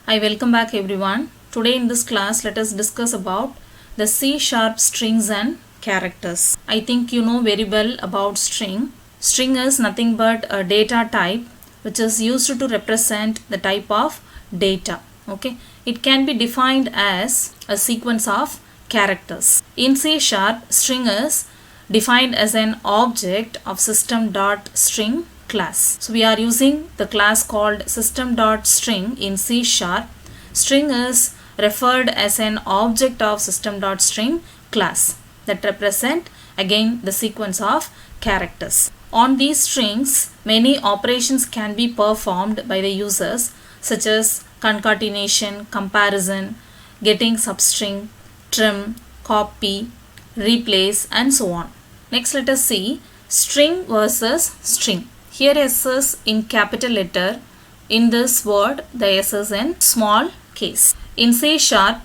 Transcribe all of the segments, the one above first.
Hi, welcome back everyone. Today in this class, let us discuss about the C# strings and characters. I think you know very well about string. String is nothing but a data type which is used to represent the type of data. Okay, it can be defined as a sequence of characters. In C#, string is defined as an object of system.string class. So we are using the class called system.string in C#. String is referred as an object of system.string class that represent again the sequence of characters. On these strings, many operations can be performed by the users such as concatenation, comparison, getting substring, trim, copy, replace and so on. Next let us see string versus string. Here S is in capital letter. In this word the S is in small case. In C#,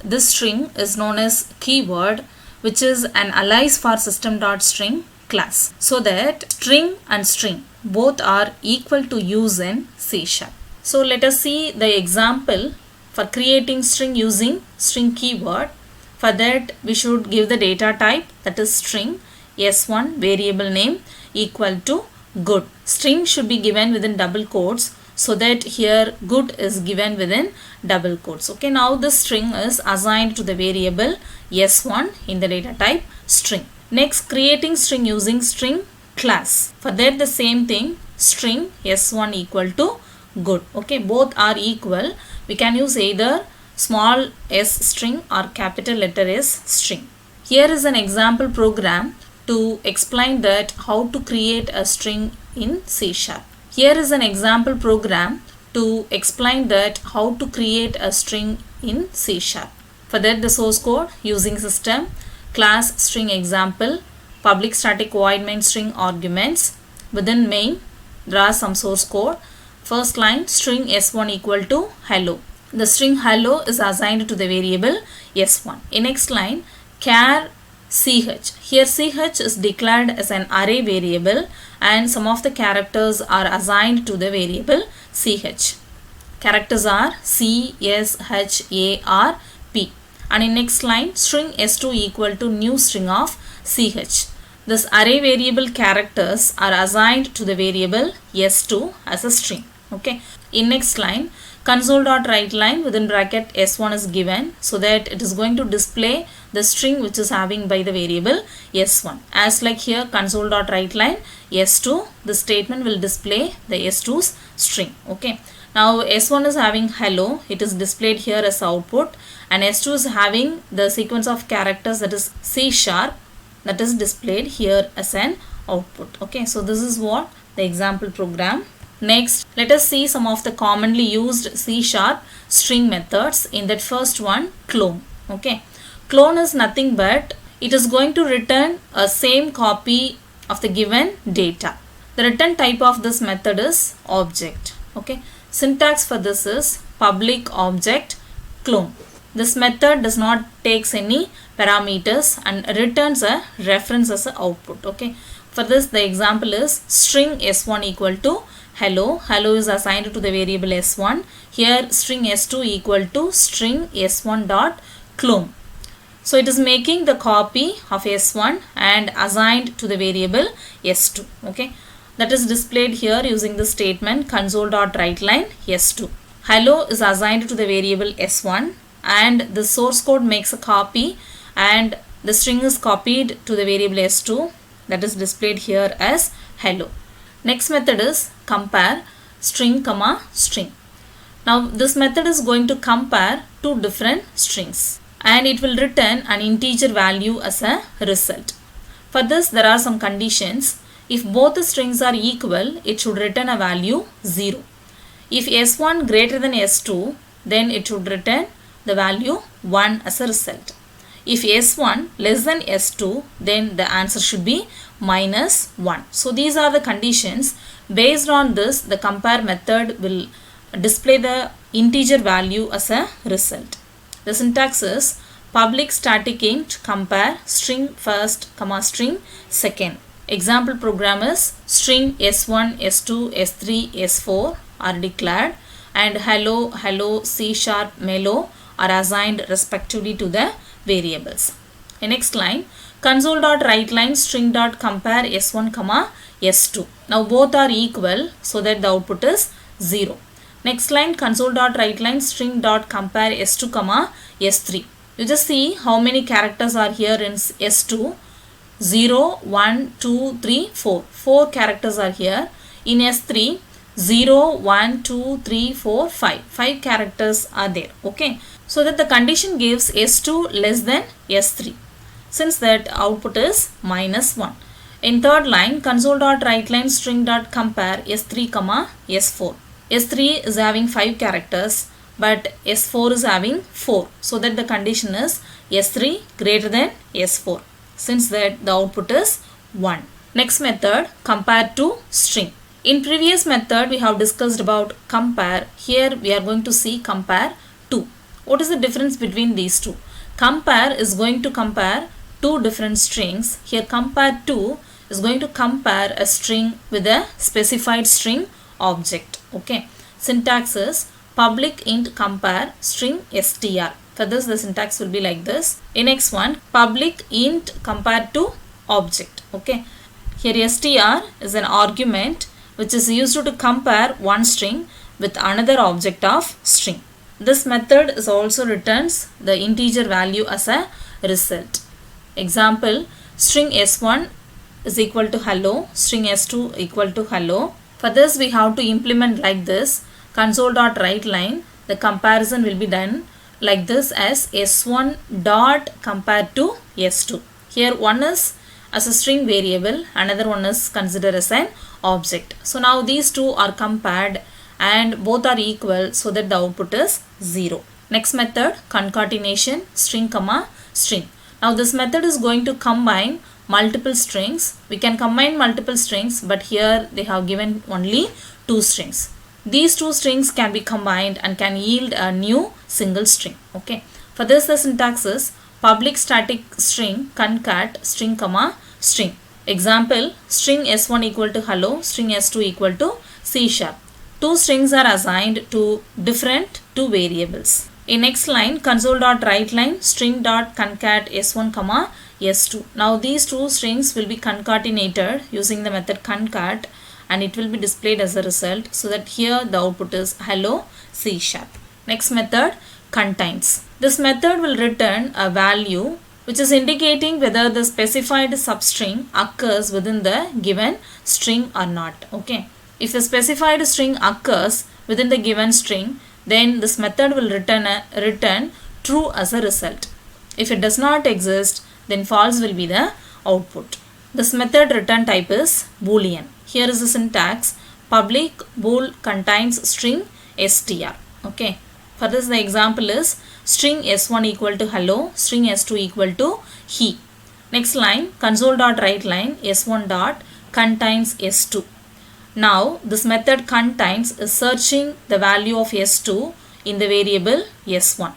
this string is known as keyword which is an alias for system.string class. So that string and string both are equal to use in C#. So let us see the example for creating string using string keyword. For that we should give the data type, that is string, S1 variable name equal to good. String should be given within double quotes, so that here good is given within double quotes. Okay, now this string is assigned to the variable S1 in the data type string. Next, creating string using string class. For that the same thing, string S1 equal to good. Okay, both are equal. We can use either small s string or capital letter S string. Here is an example program to explain that how to create a string in C#. Here is an example program to explain that how to create a string in C#. For that the source code using system, class string example, public static void main string arguments. Within main there are some source code. First line string S1 equal to hello. The string hello is assigned to the variable S1. In next line char ch. Here ch is declared as an array variable and some of the characters are assigned to the variable ch. Characters are C, S, H, A, R, P. And in next line string S2 equal to new string of ch. This array variable characters are assigned to the variable S2 as a string. Okay. In next line console.writeLine within bracket S1 is given so that it is going to display the string which is having by the variable S1. As like here console.writeLine S2, the statement will display the S2's string. Okay. Now S1 is having hello, it is displayed here as output, and S2 is having the sequence of characters that is C#, that is displayed here as an output. Okay. So this is what the example program. Next, let us see some of the commonly used C# string methods. In that first one, clone. Okay, clone is nothing but it is going to return a same copy of the given data. The return type of this method is object. Okay, syntax for this is public object clone. This method does not takes any parameters and returns a reference as an output. Okay, for this the example is string S1 equal to hello. Hello is assigned to the variable S1. Here string S2 equal to string S1 dot clone. So it is making the copy of S1 and assigned to the variable S2. Okay, that is displayed here using the statement console.writeLine S2. Hello is assigned to the variable S1 and the source code makes a copy and the string is copied to the variable S2, that is displayed here as hello. Next method is compare string comma string. Now this method is going to compare two different strings and it will return an integer value as a result. For this there are some conditions. If both the strings are equal, it should return a value 0. If S1 greater than S2, then it should return the value 1 as a result. If S1 less than S2, then the answer should be -1. So these are the conditions. Based on this, the compare method will display the integer value as a result. The syntax is public static int compare string first comma string second. Example program is string S1, S2, S3, S4 are declared and hello, hello, C sharp, mellow are assigned respectively to the variables. In next line, console.writeLine string.compare s1 comma s2. Now both are equal, so that the output is 0. Next line, console.writeLine string.compare s2 comma s3. You just see how many characters are here in s2. 0, 1, 2, 3, 4. 4 characters are here. In s3, 0, 1, 2, 3, 4, 5. 5 characters are there. Okay. So that the condition gives s2 less than s3. Since that output is minus 1. In third line, console.writeLine string.compare s3 comma s4. s3 is having 5 characters, but s4 is having 4. So that the condition is s3 greater than s4. Since that the output is 1. Next method, compare to string. In previous method we have discussed about compare. Here we are going to see compare to. What is the difference between these two? Compare is going to compare two different strings. Here compare to is going to compare a string with a specified string object. Okay. Syntax is public int compare string str. For this the syntax will be like this. In next one, public int compare to object. Okay. Here str is an argument which is used to compare one string with another object of string. This method is also returns the integer value as a result. Example, string s1 is equal to hello, string s2 equal to hello. For this we have to implement like this. Console.writeLine, the comparison will be done like this as s1 dot compare to s2. Here one is as a string variable, another one is considered as an object. So now these two are compared and both are equal, so that the output is 0. Next method, concatenation string comma string. Now this method is going to combine multiple strings. We can combine multiple strings, but here they have given only 2 strings. These 2 strings can be combined and can yield a new single string. Okay. For this the syntax is public static string concat string comma string. Example, string s1 equal to hello, string s2 equal to C sharp. 2 strings are assigned to different 2 variables. In next line, console.writeLine string.concat s1 comma s2. Now these 2 strings will be concatenated using the method concat, and it will be displayed as a result, so that here the output is hello C sharp. Next method, contains. This method will return a value which is indicating whether the specified substring occurs within the given string or not. Okay. If the specified string occurs within the given string, then this method will return true as a result. If it does not exist, then false will be the output. This method return type is boolean. Here is the syntax, public bool contains string str. Okay. For this the example is string s1 equal to hello, string s2 equal to he. Next line, console.writeLine s1 dot contains s2. Now this method contains is searching the value of s2 in the variable s1.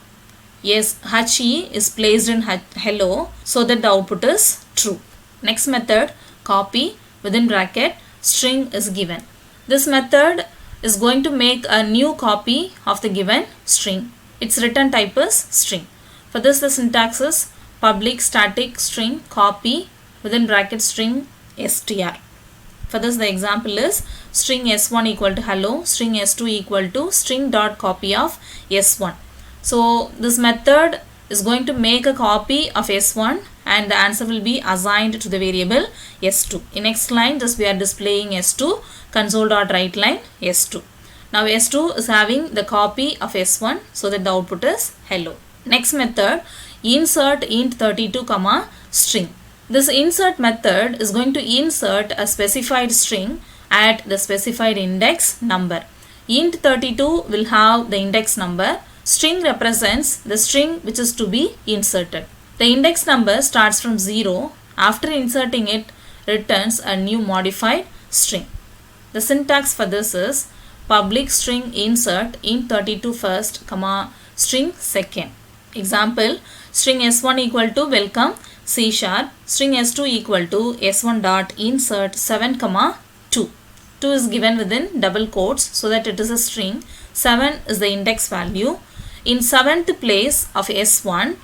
Yes, he is placed in hello, so that the output is true. Next method, copy within bracket string is given. This method is going to make a new copy of the given string. Its return type is string. For this the syntax is public static string copy within bracket string str. For this the example is string s1 equal to hello, string s2 equal to string dot copy of s1. So this method is going to make a copy of s1 and the answer will be assigned to the variable s2. In next line, just we are displaying s2, console.writeLine s2. Now s2 is having the copy of s1, so that the output is hello. Next method, insert int32 comma string. This insert method is going to insert a specified string at the specified index number. Int32 will have the index number. String represents the string which is to be inserted. The index number starts from 0. After inserting it, returns a new modified string. The syntax for this is public string insert int32 first, comma string second. Example, string s1 equal to welcome C sharp, string s2 equal to s1 dot insert 7 comma 2. 2 is given within double quotes, so that it is a string. 7 is the index value. In 7th place of S1,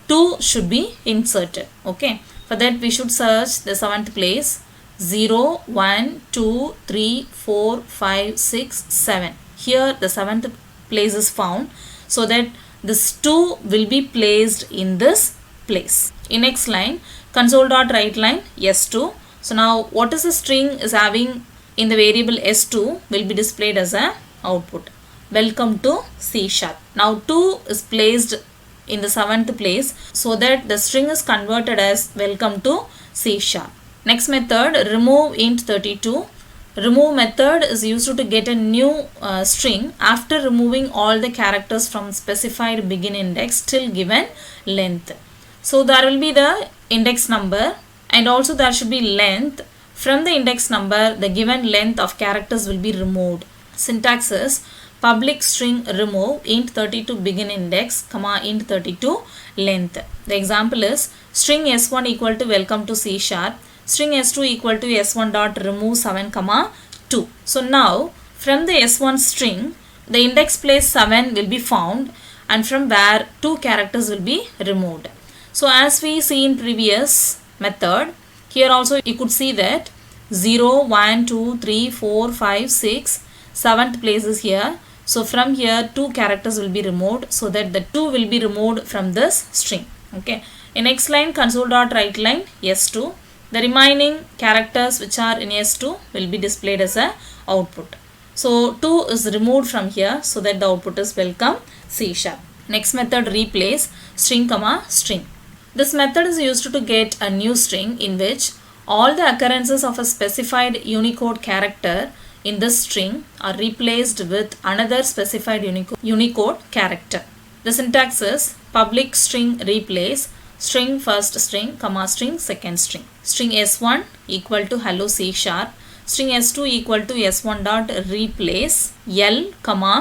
2 should be inserted. Okay. For that we should search the 7th place. 0, 1, 2, 3, 4, 5, 6, 7. Here the 7th place is found. So that this 2 will be placed in this place. In next line, console.writeLine S2. So now what is the string is having in the variable S2 will be displayed as a output. Welcome to C#. Now 2 is placed in the 7th place so that the string is converted as welcome to C#. Next method, remove int 32. Remove method is used to get a new string after removing all the characters from specified begin index till given length. So there will be the index number and also there should be length. From the index number, the given length of characters will be removed. Syntax is public string remove int 32 begin index comma int 32 length. The example is string s1 equal to welcome to C#. String s2 equal to s1 dot remove 7 comma 2. So now from the s1 string the index place 7 will be found and from where 2 characters will be removed. So as we see in previous method, here also you could see that 0, 1, 2, 3, 4, 5, 6, 7th place is here. So from here 2 characters will be removed so that the 2 will be removed from this string. Okay. In next line console.writeLine S2. The remaining characters which are in S2 will be displayed as a output. So 2 is removed from here so that the output is welcome C#. Next method replace string comma string. This method is used to get a new string in which all the occurrences of a specified Unicode character in this string are replaced with another specified Unicode character. The syntax is public string replace string first string comma string second string. String s1 equal to hello C#. String s2 equal to s1 dot replace L comma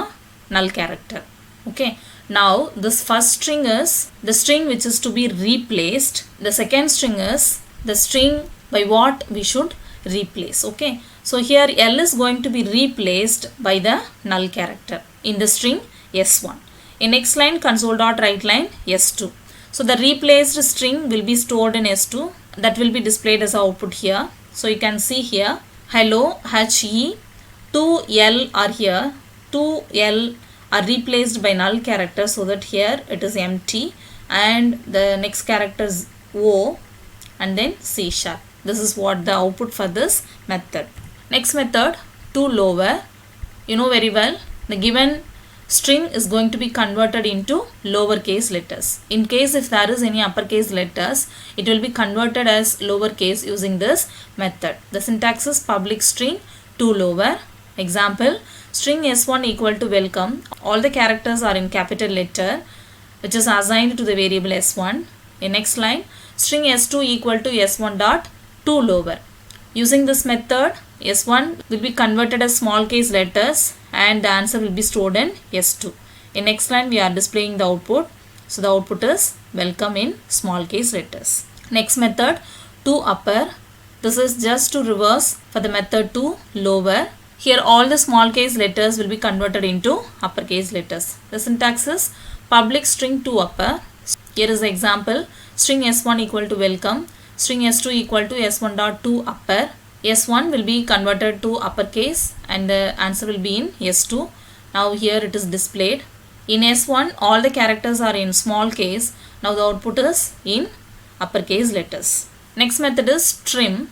null character. Okay. Now this first string is the string which is to be replaced. The second string is the string by what we should replace. Okay. So here L is going to be replaced by the null character in the string s1. In next line console.writeLine s2. So the replaced string will be stored in S2 that will be displayed as output here. So you can see here hello HE 2L are here. 2L are replaced by null character so that here it is empty and the next character is O and then C#. This is what the output for this method. Next method to lower. You know very well the given string is going to be converted into lowercase letters. In case if there is any uppercase letters, it will be converted as lowercase using this method. The syntax is public string to lower. Example, string s1 equal to welcome. All the characters are in capital letter which is assigned to the variable s1. In next line, string s2 equal to s1 dot to lower. Using this method, S1 will be converted as small case letters and the answer will be stored in S2. In next line we are displaying the output. So the output is welcome in small case letters. Next method to upper. This is just to reverse for the method to lower. Here all the small case letters will be converted into uppercase letters. The syntax is public string to upper. Here is the example. String S1 equal to welcome. String S2 equal to S1 dot to upper. S1 will be converted to uppercase and the answer will be in S2. Now here it is displayed. In S1 all the characters are in small case. Now the output is in uppercase letters. Next method is trim.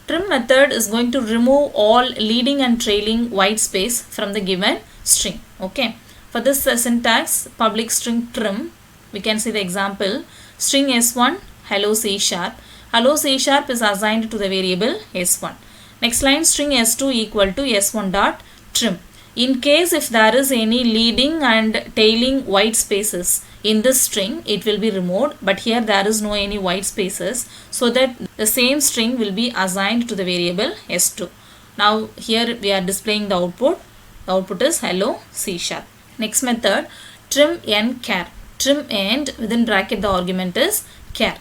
Trim method is going to remove all leading and trailing white space from the given string. Okay. For this syntax public string trim, we can see the example. String S1 hello C#. Hello C# is assigned to the variable S1. Next line string S2 equal to S1 dot trim. In case if there is any leading and tailing white spaces in this string, it will be removed, but here there is no any white spaces, so that the same string will be assigned to the variable S2. Now here we are displaying the output. The output is hello C#. Next method trim and char. Trim and within bracket the argument is char.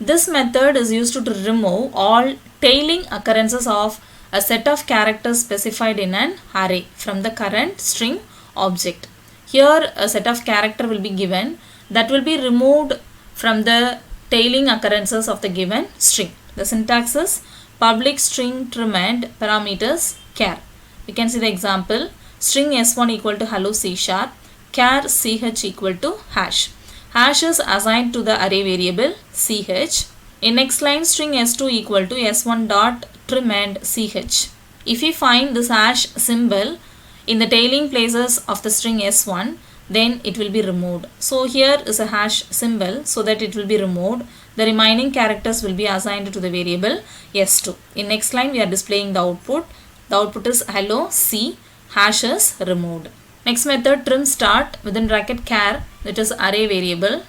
This method is used to remove all tailing occurrences of a set of characters specified in an array from the current string object. Here a set of character will be given that will be removed from the tailing occurrences of the given string. The syntax is public string termed parameters char. We can see the example. String s1 equal to hello C#, char ch equal to hash. Hash is assigned to the array variable ch. In next line, string s2 equal to s1 dot trim and ch. If we find this hash symbol in the tailing places of the string s1, then it will be removed. So here is a hash symbol, so that it will be removed. The remaining characters will be assigned to the variable s2. In next line, we are displaying the output. The output is hello C, hash is removed. Next method, trim start within bracket char, that is array variable.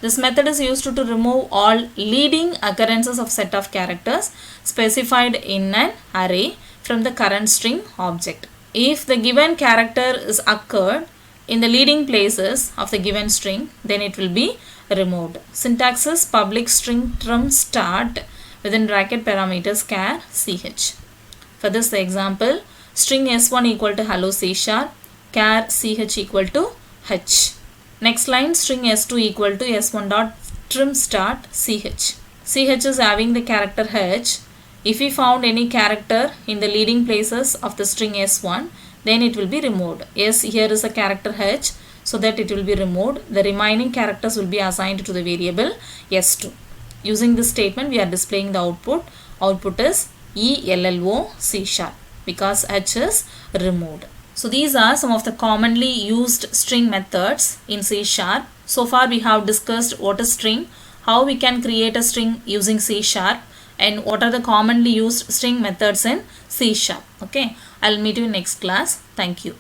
This method is used to remove all leading occurrences of set of characters specified in an array from the current string object. If the given character is occurred in the leading places of the given string, then it will be removed. Syntax is public string trim start within bracket parameters char ch. For this the example, string s1 equal to hello C#, char ch equal to h. Next line, string s2 equal to s1 dot trim start ch. Ch is having the character h. If we found any character in the leading places of the string s1, then it will be removed. Yes, here is a character h, so that it will be removed. The remaining characters will be assigned to the variable s2. Using this statement, we are displaying the output. Output is ELLO C#, because h is removed. So these are some of the commonly used string methods in C#. So far we have discussed what is string, how we can create a string using C#, and what are the commonly used string methods in C#. Okay, I'll meet you in next class. Thank you.